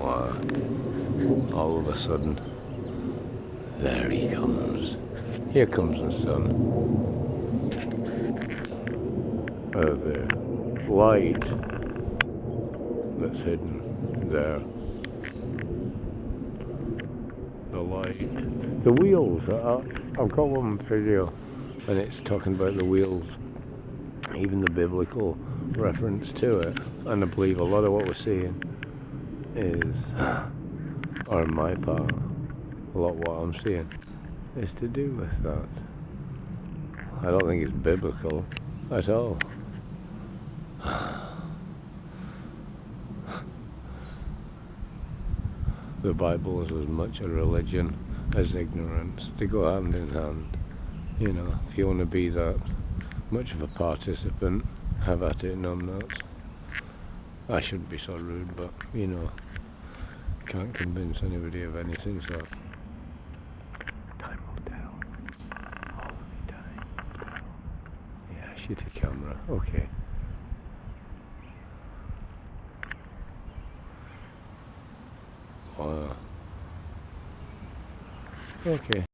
all of a sudden, there he comes. Here comes the sun. The light that's hidden there. The light. The wheels. I've got one video and it's talking about the wheels. Even the biblical reference to it. And I believe a lot of what we're seeing is, or in my part, a lot of what I'm seeing is to do with that. I don't think it's biblical at all. The Bible is as much a religion as ignorance. They go hand in hand. You know, if you want to be that much of a participant, have at it, numbnuts. I shouldn't be so rude, but, you know, can't convince anybody of anything, so time will tell. Only time will tell. Yeah, shitty camera. Okay. Wow. Okay.